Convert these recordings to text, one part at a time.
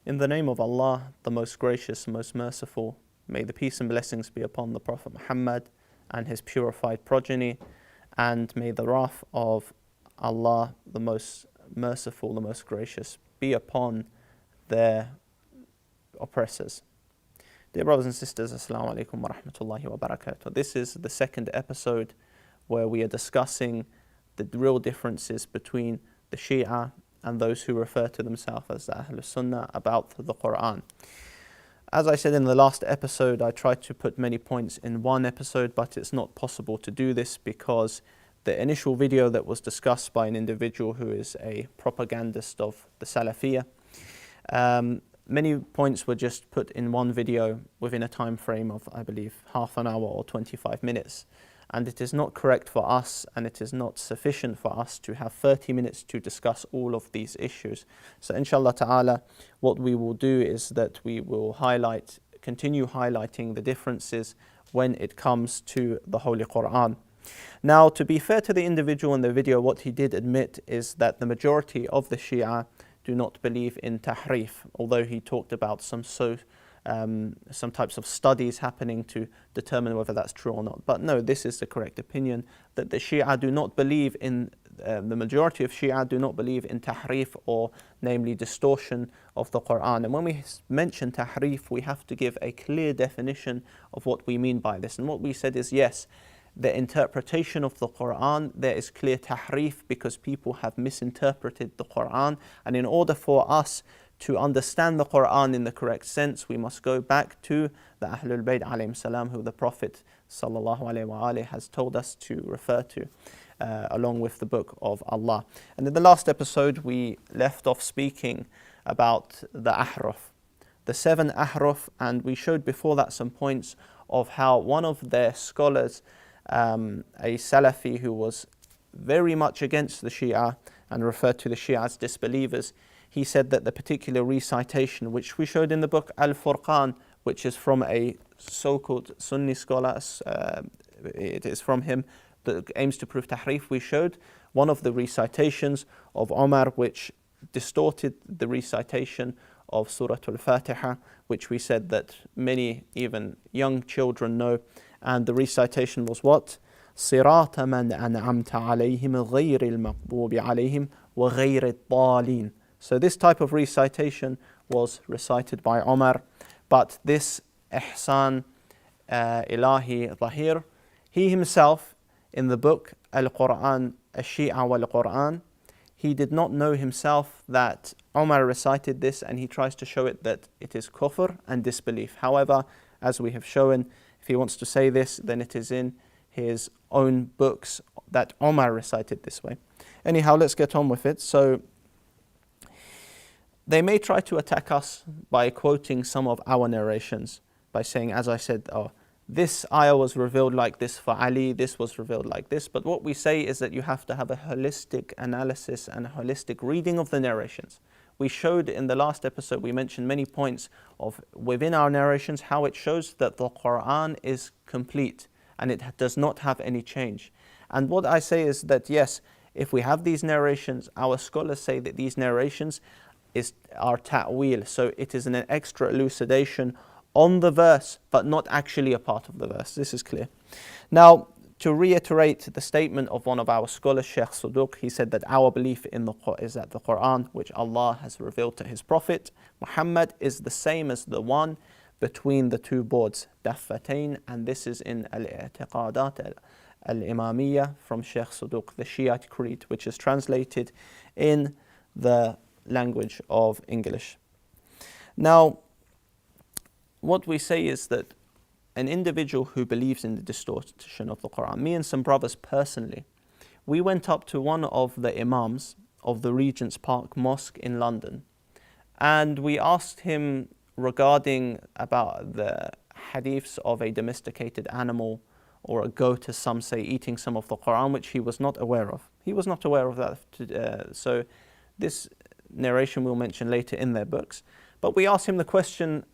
In the name of Allah, the most gracious, most merciful, may the peace and blessings be upon the Prophet Muhammad and his purified progeny, and may the wrath of Allah, the most merciful, the most gracious, be upon their oppressors. Dear brothers and sisters, Assalamu alaikum wa rahmatullahi wa barakatuh. This is the second episode where we are discussing the real differences between the Shia and those who refer to themselves as the Ahlul Sunnah about the Quran. As I said in the last episode, I tried to put many points in one episode, but it's not possible to do this because the initial video that was discussed by an individual who is a propagandist of the Salafiyah, many points were just put in one video within a time frame of, I believe, half an hour or 25 minutes. And it is not correct for us, and it is not sufficient for us to have 30 minutes to discuss all of these issues. So inshallah ta'ala, what we will do is that we will continue highlighting the differences when it comes to the Holy Quran. Now, to be fair to the individual in the video, what he did admit is that the majority of the Shia do not believe in tahrif, although he talked about some types of studies happening to determine whether that's true or not. But no, this is the correct opinion, that the Shia do not believe in, the majority of Shia do not believe in tahrif, or namely distortion of the Quran. And when we mention tahrif, we have to give a clear definition of what we mean by this. And what we said is, yes, the interpretation of the Quran, there is clear tahrif because people have misinterpreted the Quran. And in order for us to understand the Quran in the correct sense, we must go back to the Ahlul Bayt alayhim salam, who the Prophet sallallahu alayhi wa alayhi has told us to refer to, along with the Book of Allah. And in the last episode, we left off speaking about the ahruf, the 7 ahruf, and we showed before that some points of how one of their scholars, a Salafi who was very much against the Shia and referred to the Shia as disbelievers, he said that the particular recitation, which we showed in the book Al-Furqan, which is from a so-called Sunni scholar, it is from him, that aims to prove tahrif, we showed one of the recitations of Omar, which distorted the recitation of Surah Al-Fatiha, which we said that many, even young children, know. And the recitation was what? صِرَاطَ مَنْ أَنْعَمْتَ عَلَيْهِمْ غَيْرِ الْمَغْضُوبِ عَلَيْهِمْ وَغَيْرِ الضَّالِينَ. So this type of recitation was recited by Omar, but this Ihsan Ilahi Zahir, he himself in the book Al-Quran, Al-Shia wal-Quran, he did not know himself that Omar recited this, and he tries to show it that it is kufr and disbelief. However, as we have shown, if he wants to say this, then it is in his own books that Omar recited this way. Anyhow, let's get on with it. So they may try to attack us by quoting some of our narrations, by saying, as I said, oh, this ayah was revealed like this for Ali, this was revealed like this. But what we say is that you have to have a holistic analysis and a holistic reading of the narrations. We showed in the last episode, we mentioned many points of within our narrations, how it shows that the Quran is complete and it does not have any change. And what I say is that, yes, if we have these narrations, our scholars say that these narrations are ta'wil, so it is an extra elucidation on the verse, but not actually a part of the verse. This is clear. Now, to reiterate the statement of one of our scholars, Sheikh Suduq, he said that our belief is that the Quran, which Allah has revealed to His Prophet Muhammad, is the same as the one between the two boards, Daffatain, and this is in Al-I'tiqadat Al-Imamiyya from Sheikh Suduq, the Shiite creed, which is translated in the language of English. Now, what we say is that an individual who believes in the distortion of the Quran, me and some brothers personally, we went up to one of the imams of the Regent's Park Mosque in London, and we asked him regarding about the hadiths of a domesticated animal or a goat, as some say, eating some of the Quran, which he was not aware of. He was not aware of that. So this narration we'll mention later in their books. But we asked him the question,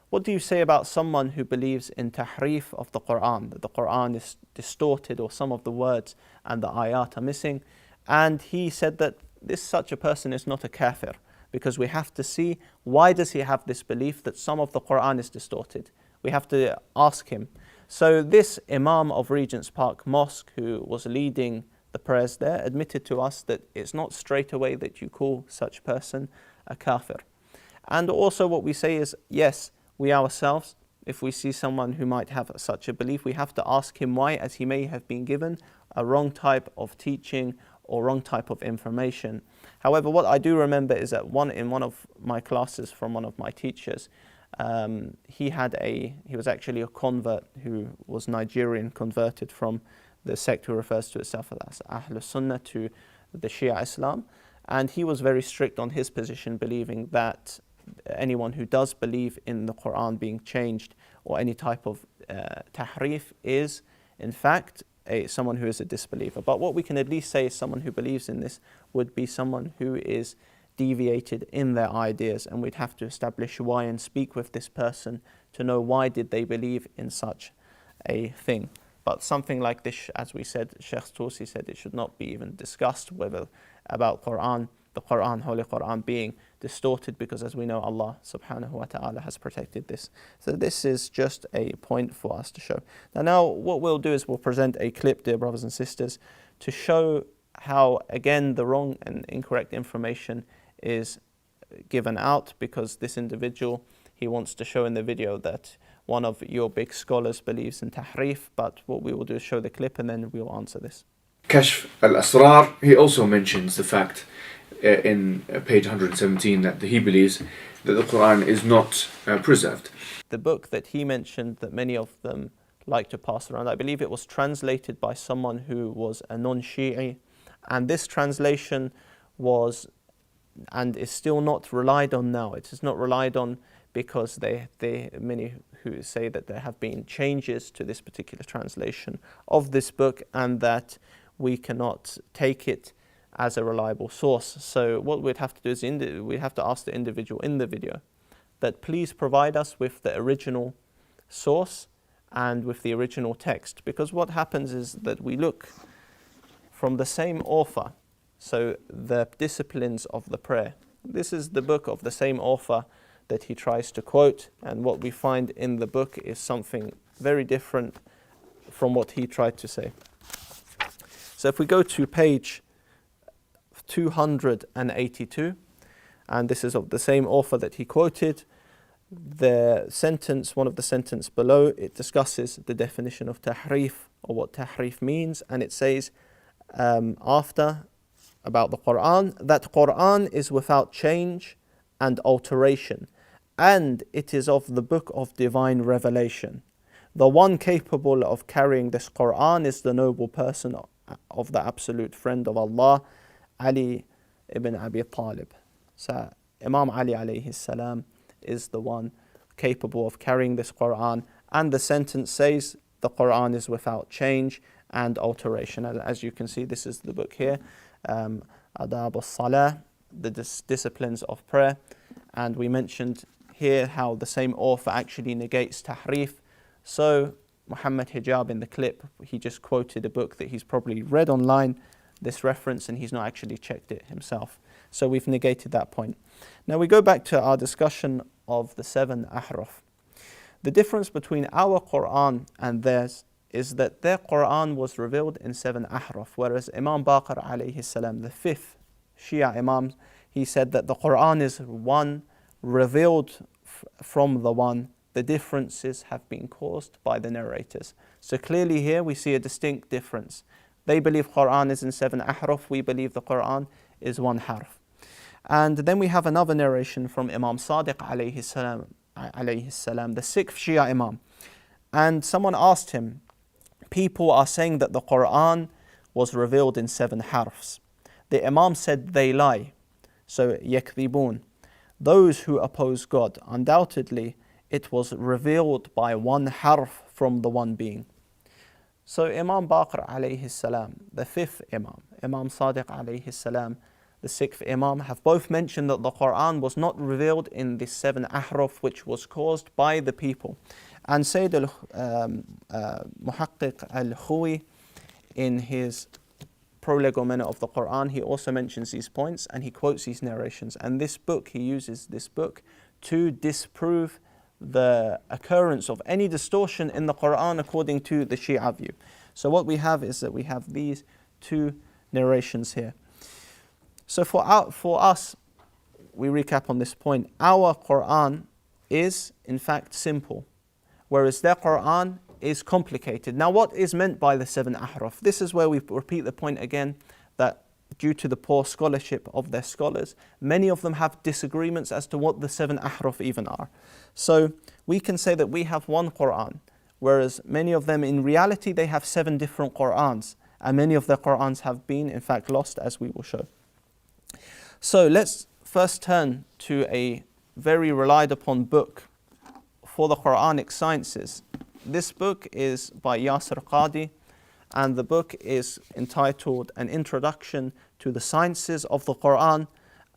what do you say about someone who believes in tahrif of the Quran, that the Quran is distorted or some of the words and the ayat are missing? And he said that such a person is not a kafir, because we have to see, why does he have this belief that some of the Quran is distorted? We have to ask him. So this Imam of Regent's Park Mosque, who was leading the prayers there, admitted to us that it's not straight away that you call such person a kafir. And also what we say is, yes, we ourselves, if we see someone who might have such a belief, we have to ask him why, as he may have been given a wrong type of teaching or wrong type of information. However, what I do remember is that in one of my classes from one of my teachers, he was actually a convert who was Nigerian, converted from the sect who refers to itself as Ahlul Sunnah to the Shia Islam. And he was very strict on his position, believing that anyone who does believe in the Quran being changed or any type of tahrif is, in fact, someone who is a disbeliever. But what we can at least say is someone who believes in this would be someone who is deviated in their ideas, and we'd have to establish why and speak with this person to know why did they believe in such a thing. But something like this, as we said, Sheikh Tusi said, it should not be even discussed whether about Quran, the Quran, Holy Quran being distorted, because as we know, Allah subhanahu wa ta'ala has protected this. So this is just a point for us to show. Now what we'll do is we'll present a clip, dear brothers and sisters, to show how, again, the wrong and incorrect information is given out, because this individual, he wants to show in the video that one of your big scholars believes in tahrif. But what we will do is show the clip and then we'll answer this. Kashf al-Asrar, he also mentions the fact in page 117 that he believes that the Quran is not preserved. The book that he mentioned that many of them like to pass around, I believe it was translated by someone who was a non-Shi'i, and this translation was and is still not relied on now. It is not relied on because many who say that there have been changes to this particular translation of this book and that we cannot take it as a reliable source. So what we'd have to do is we'd have to ask the individual in the video that please provide us with the original source and with the original text, because what happens is that we look from the same author. So the disciplines of the prayer, this is the book of the same author that he tries to quote, and what we find in the book is something very different from what he tried to say. So if we go to page 282, and this is of the same author that he quoted, the sentence, one of the sentences below, it discusses the definition of tahrif, or what tahrif means, and it says after about the Quran, that Quran is without change and alteration, and it is of the book of divine revelation. The one capable of carrying this Quran is the noble person of the absolute friend of Allah, Ali ibn Abi Talib. So Imam Ali alayhi salam is the one capable of carrying this Quran, and the sentence says the Quran is without change and alteration. And as you can see, this is the book here, Adab al-Salah, the disciplines of prayer. And we mentioned here how the same author actually negates tahrif. So Mohammed Hijab in the clip, he just quoted a book that he's probably read online, this reference, and he's not actually checked it himself. So we've negated that point. Now we go back to our discussion of the 7 ahruf. The difference between our Quran and theirs is that their Quran was revealed in 7 ahruf, whereas Imam Baqir alayhi salam, the 5th Shia Imam, he said that the Quran is one revealed from the one. The differences have been caused by the narrators. So clearly here we see a distinct difference. They believe Quran is in 7 ahruf, we believe the Quran is 1 harf. And then we have another narration from Imam Sadiq alayhi salam, the 6th Shia Imam. And someone asked him, people are saying that the Quran was revealed in 7 harfs. The Imam said they lie. So yakdibun, those who oppose God, undoubtedly it was revealed by 1 harf from the one being. So Imam Baqir alayhi salam, the 5th Imam, Imam Sadiq alayhi salam, the 6th Imam, have both mentioned that the Quran was not revealed in the 7 ahruf, which was caused by the people. And Sayyid Muhaqqiq al-Khuwi, in his prolegomena of the Quran, he also mentions these points and he quotes these narrations. And this book, he uses this book to disprove the occurrence of any distortion in the Quran according to the Shia view. So what we have is that we have these two narrations here. So for us, we recap on this point. Our Quran is in fact simple, whereas their Quran is complicated. Now what is meant by the 7 ahruf? This is where we repeat the point again, that due to the poor scholarship of their scholars, many of them have disagreements as to what the 7 ahruf even are. So we can say that we have one Quran, whereas many of them in reality they have 7 different Qurans, and many of their Qurans have been in fact lost, as we will show. So let's first turn to a very relied upon book for the Quranic sciences. This book is by Yasir Qadi, and the book is entitled An Introduction to the Sciences of the Quran,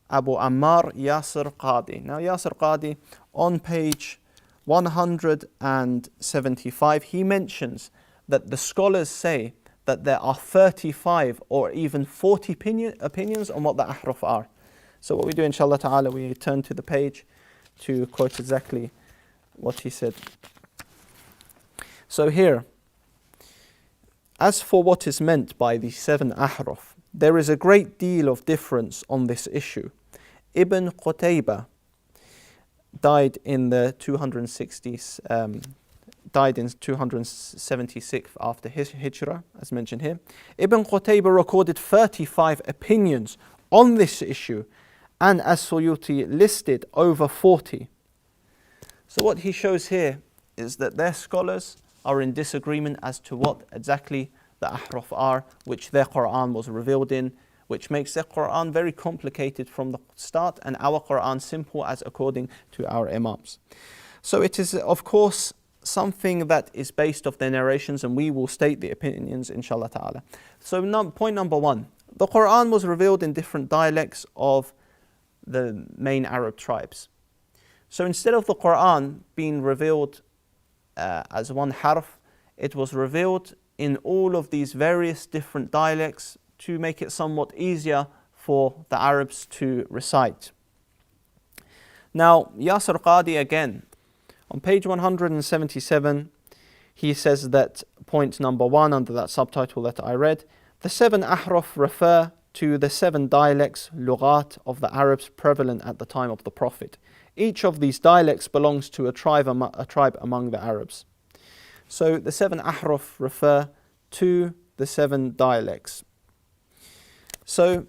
Abu Ammar Yasir Qadi. Now Yasir Qadi, on page 175, he mentions that the scholars say that there are 35 or even 40 opinions on what the ahruf are. So what we do, inshallah ta'ala, we turn to the page to quote exactly what he said. So here, as for what is meant by the 7 ahruf, there is a great deal of difference on this issue. Ibn Qutaybah died in the 276th, died in 276 after his hijrah, as mentioned here. Ibn Qutaybah recorded 35 opinions on this issue, and As-Suyuti listed over 40. So what he shows here is that their scholars are in disagreement as to what exactly the ahruf are, which their Quran was revealed in, which makes their Quran very complicated from the start, and our Quran simple as according to our Imams. So it is, of course, something that is based off their narrations, and we will state the opinions, inshallah ta'ala. So point number 1, the Quran was revealed in different dialects of the main Arab tribes. So instead of the Quran being revealed as one harf, it was revealed in all of these various different dialects to make it somewhat easier for the Arabs to recite. Now, Yasir Qadi again, on page 177, he says that point number 1 under that subtitle that I read, the 7 ahruf refer to the 7 dialects, lughat, of the Arabs prevalent at the time of the Prophet. Each of these dialects belongs to a tribe among the Arabs. So the 7 ahruf refer to the 7 dialects. So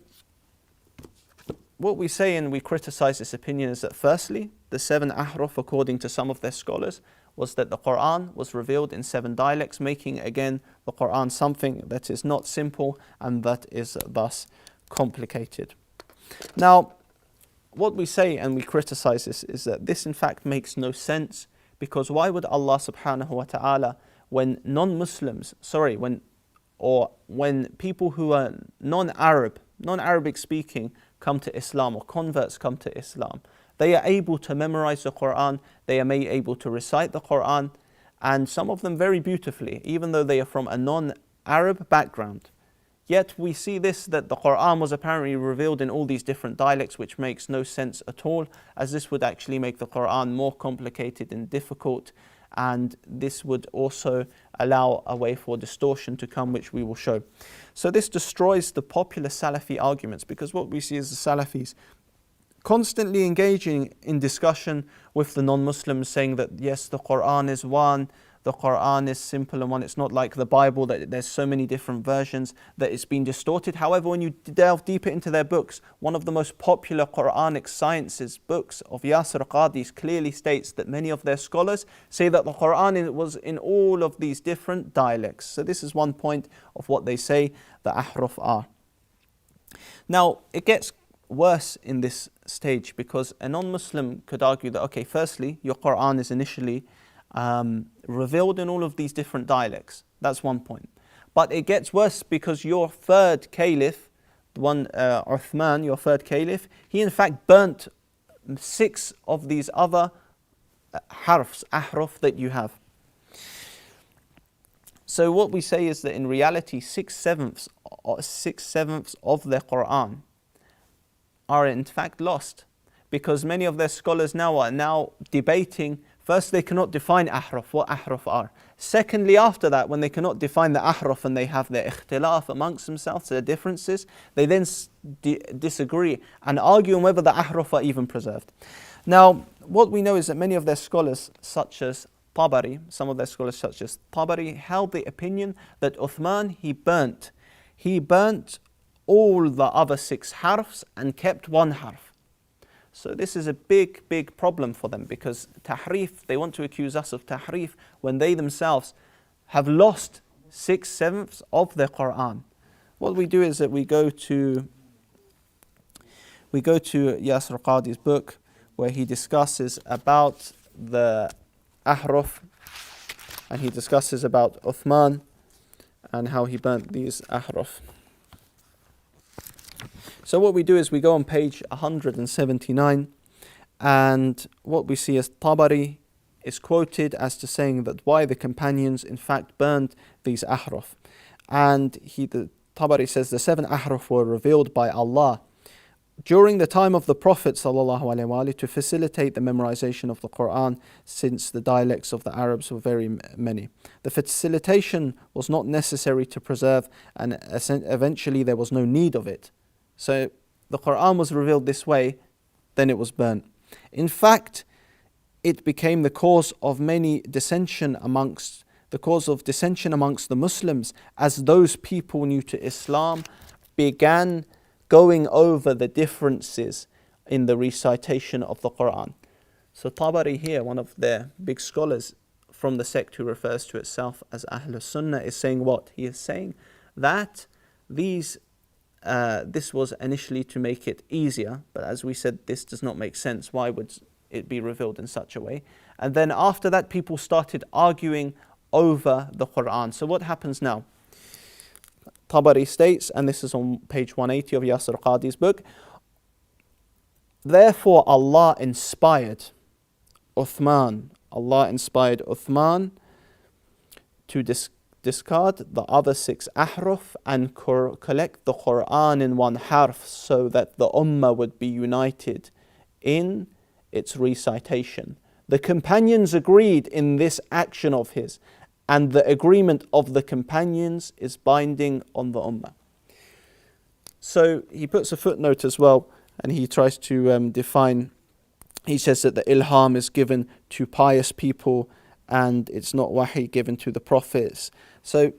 what we say and we criticize this opinion is that firstly, the 7 ahruf, according to some of their scholars, was that the Quran was revealed in 7 dialects, making again the Quran something that is not simple and that is thus complicated. Now, what we say and we criticize this is that this in fact makes no sense, because why would Allah subhanahu wa ta'ala, when non-Muslims, when people who are non-Arabic speaking come to Islam, or converts come to Islam, they are able to memorize the Quran, they are able to recite the Quran, and some of them very beautifully, even though they are from a non-Arab background. Yet we see this, that the Quran was apparently revealed in all these different dialects, which makes no sense at all, as this would actually make the Quran more complicated and difficult, and this would also allow a way for distortion to come, which we will show. So this destroys the popular Salafi arguments, because what we see is the Salafis constantly engaging in discussion with the non-Muslims, saying that yes, the Quran is one, the Quran is simple and one. It's not like the Bible that there's so many different versions, that it's been distorted. However, when you delve deeper into their books, one of the most popular Quranic sciences books of Yasir Qadi clearly states that many of their scholars say that the Quran was in all of these different dialects. So this is one point of what they say the ahruf are. Now, it gets worse in this stage, because a non-Muslim could argue that, okay, firstly, your Quran is initially revealed in all of these different dialects. That's one point. But it gets worse because your third caliph, the one Uthman, your third caliph, he in fact burnt 6 of these other ahruf that you have. So what we say is that in reality 6/7 6/7 of the Quran are in fact lost, because many of their scholars now are now debating. First, they cannot define ahruf, what ahruf are. Secondly, after that, when they cannot define the ahruf and they have their ikhtilaf amongst themselves, their differences, they then disagree and argue on whether the ahruf are even preserved. Now, what we know is that many of their scholars, such as Tabari, some of their scholars such as Tabari, held the opinion that Uthman, he burnt all the other 6 harfs and kept 1 harf. So this is a big problem for them, because tahrif, they want to accuse us of tahrif when they themselves have lost 6/7 of the Quran. What we do is that we go to Yasir Qadi's book, where he discusses about the ahruf, and he discusses about Uthman and how he burnt these ahruf. So what we do is we go on page 179, and what we see is Tabari is quoted as to saying that why the companions in fact burned these ahruf. And Tabari says the 7 ahruf were revealed by Allah during the time of the Prophet ﷺ to facilitate the memorization of the Quran, since the dialects of the Arabs were very many. The facilitation was not necessary to preserve, and eventually there was no need of it. So the Quran was revealed this way, then it was burnt. In fact, it became the cause of dissension amongst the Muslims, as those people new to Islam began going over the differences in the recitation of the Quran. So Tabari here, one of their big scholars from the sect who refers to itself as Ahlus Sunnah, is saying what? He is saying that this was initially to make it easier, but as we said, this does not make sense. Why would it be revealed in such a way? And then after that, people started arguing over the Quran. So what happens now? Tabari states, and this is on page 180 of Yasir Qadi's book, therefore Allah inspired Uthman to discard the other 6 ahruf and collect the Quran in 1 harf, so that the ummah would be united in its recitation. The companions agreed in this action of his, and the agreement of the companions is binding on the ummah. So he puts a footnote as well, and he tries to define. He says that the ilham is given to pious people, and it's not wahi given to the prophets. So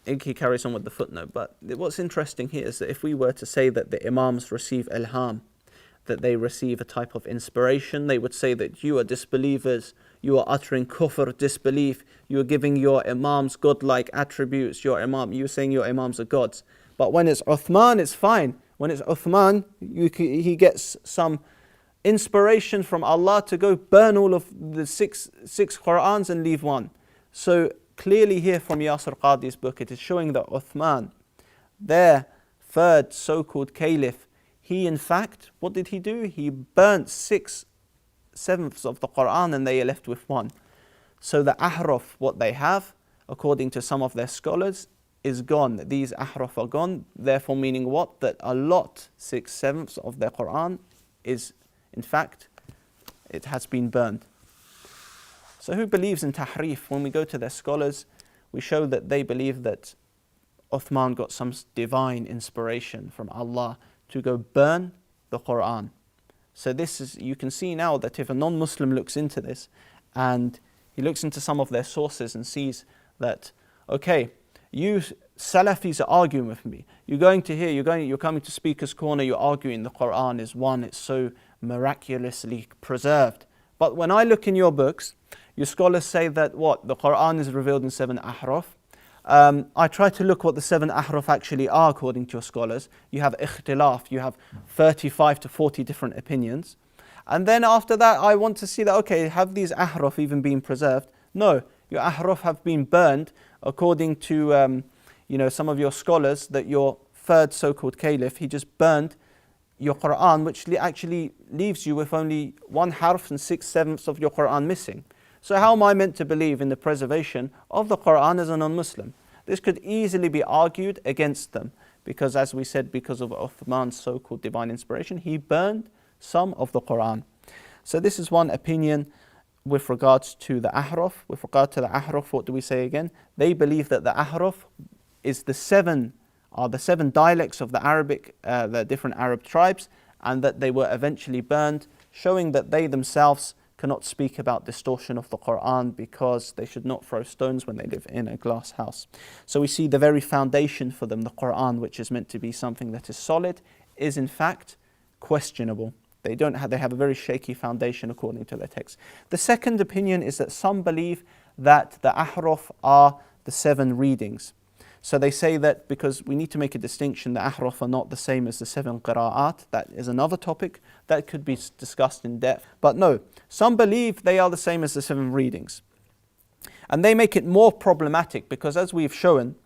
he carries on with the footnote. But what's interesting here is that if we were to say that the imams receive ilham, that they receive a type of inspiration, they would say that you are disbelievers, you are uttering kufr, disbelief, you are giving your imams godlike attributes, you're saying your imams are gods. But when it's Uthman, it's fine. When it's Uthman, he gets some inspiration from Allah to go burn all of the six Qur'ans and leave 1. So clearly here from Yasir Qadi's book, it is showing that Uthman, their 3rd so-called caliph, he in fact, what did he do? He burnt 6/7 of the Quran, and they are left with 1. So the ahruf, what they have, according to some of their scholars, is gone. These ahruf are gone, therefore meaning what? That a lot, 6/7 of their Quran is, in fact, it has been burned. So who believes in tahrif? When we go to their scholars, we show that they believe that Uthman got some divine inspiration from Allah to go burn the Quran. So this is, you can see now that if a non-Muslim looks into this, and he looks into some of their sources and sees that, okay, you Salafis are arguing with me. You're coming to Speaker's Corner, you're arguing the Quran is 1, it's so miraculously preserved. But when I look in your books, your scholars say that what? The Quran is revealed in 7 ahruf. I try to look what the 7 ahruf actually are according to your scholars. You have ikhtilaf, you have 35 to 40 different opinions. And then after that, I want to see that, okay, have these ahruf even been preserved? No, your ahruf have been burned according to some of your scholars, that your 3rd so-called caliph, he just burned your Quran, which actually leaves you with only 1 harf and 6/7 of your Quran missing. So how am I meant to believe in the preservation of the Quran as a non-Muslim? This could easily be argued against them because, as we said, because of Uthman's so-called divine inspiration, he burned some of the Quran. So this is one opinion with regards to the Ahraf. With regard to the Ahraf, what do we say again? They believe that the Ahraf is the seven dialects of the Arabic, the different Arab tribes, and that they were eventually burned, showing that they themselves cannot speak about distortion of the Quran because they should not throw stones when they live in a glass house. So we see the very foundation for them, the Quran, which is meant to be something that is solid, is in fact questionable. They have a very shaky foundation according to their text. The second opinion is that some believe that the Ahraf are the 7 readings. So they say that because we need to make a distinction, the Ahraf are not the same as the 7 qira'at. That is another topic that could be discussed in depth. But no, some believe they are the same as the 7 readings. And they make it more problematic because, as we've shown,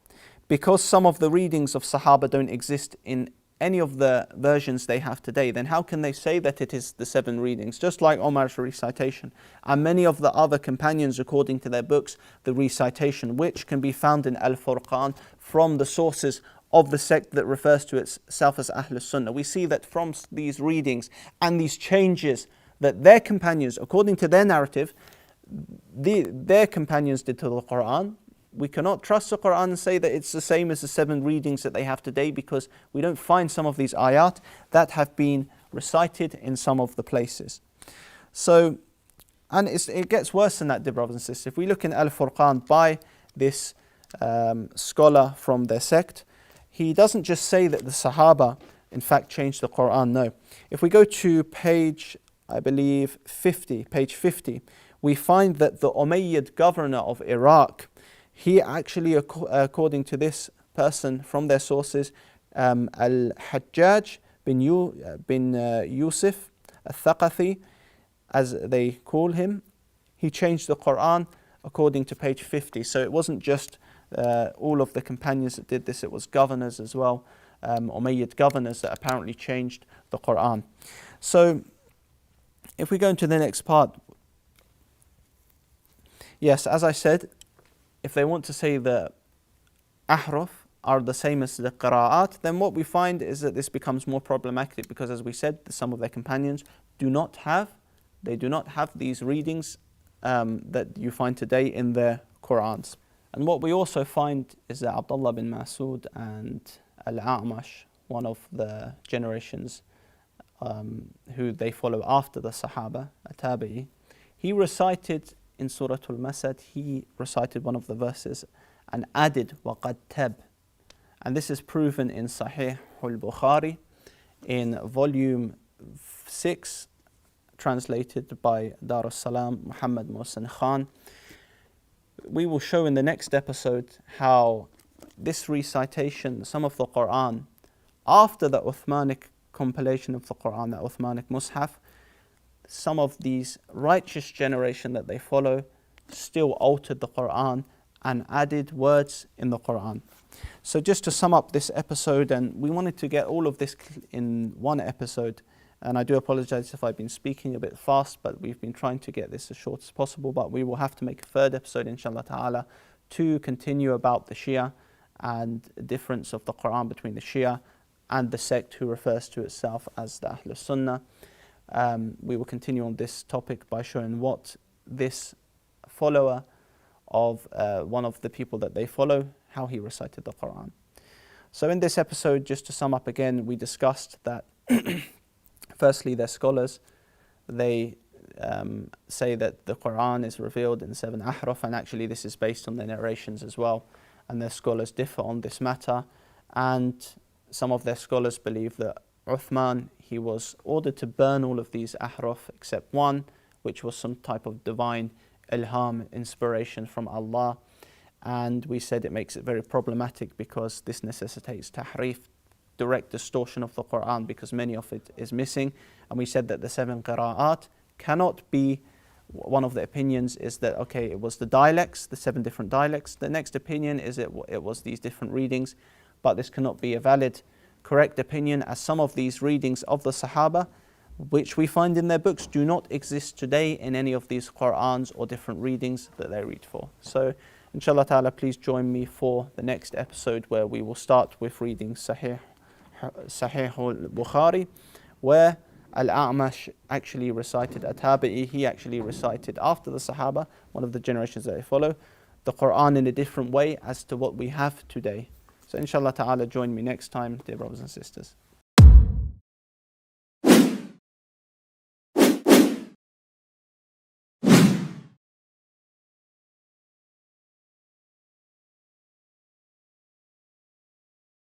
because some of the readings of Sahaba don't exist in any of the versions they have today, then how can they say that it is the 7 readings? Just like Omar's recitation and many of the other companions, according to their books, the recitation, which can be found in Al-Furqan from the sources of the sect that refers to itself as Ahlus Sunnah. We see that from these readings and these changes that their companions, according to their narrative, their companions did to the Quran. We cannot trust the Quran and say that it's the same as the 7 readings that they have today because we don't find some of these ayat that have been recited in some of the places. So, and it gets worse than that, dear brothers and sisters. If we look in Al-Furqan by this scholar from their sect, he doesn't just say that the Sahaba in fact changed the Quran, no. If we go to page, I believe, page 50, we find that the Umayyad governor of Iraq, he actually, according to this person from their sources, Al-Hajjaj bin Yusuf al-Thaqafi, as they call him, he changed the Quran according to page 50. So it wasn't just all of the companions that did this, it was governors as well, Umayyad governors that apparently changed the Quran. So if we go into the next part, yes, as I said, if they want to say the Ahraf are the same as the Qira'at, then what we find is that this becomes more problematic because, as we said, some of their companions do not have these readings that you find today in their Qur'ans. And what we also find is that Abdullah bin Mas'ud and Al-A'mash, one of the generations who they follow after the Sahaba, Tabi'i, he recited in Surah Al-Masad, he recited one of the verses and added وَقَدْ تَبْ. And this is proven in Sahih al-Bukhari in volume 6, translated by Dar es-Salam Muhammad Mohsen Khan. We will show in the next episode how this recitation, some of the Quran, after the Uthmanic compilation of the Quran, the Uthmanic Mus'haf, some of these righteous generation that they follow still altered the Quran and added words in the Quran. So just to sum up this episode, and we wanted to get all of this in one episode, and I do apologize if I've been speaking a bit fast, but we've been trying to get this as short as possible, but we will have to make a third episode, inshallah ta'ala, to continue about the Shia and the difference of the Quran between the Shia and the sect who refers to itself as the Ahlus Sunnah. We will continue on this topic by showing what this follower of one of the people that they follow, how he recited the Quran. So in this episode, just to sum up again, we discussed that firstly, their scholars, they say that the Quran is revealed in 7 ahraf, and actually this is based on their narrations as well, and their scholars differ on this matter. And some of their scholars believe that Uthman, he was ordered to burn all of these ahraf except one, which was some type of divine ilham, inspiration from Allah. And we said it makes it very problematic because this necessitates tahrif, direct distortion of the Quran, because many of it is missing. And we said that the 7 qira'at cannot be, one of the opinions is that, okay, it was the dialects, the 7 different dialects. The next opinion is it was these different readings, but this cannot be a valid, correct opinion, as some of these readings of the Sahaba, which we find in their books, do not exist today in any of these Qur'ans or different readings that they read for. So Inshallah ta'ala, please join me for the next episode where we will start with reading Sahih al-Bukhari, where Al-A'mash actually recited, At-Tabi'i, he actually recited after the Sahaba, one of the generations that they follow, the Quran in a different way as to what we have today. So inshallah ta'ala, join me next time, dear brothers and sisters.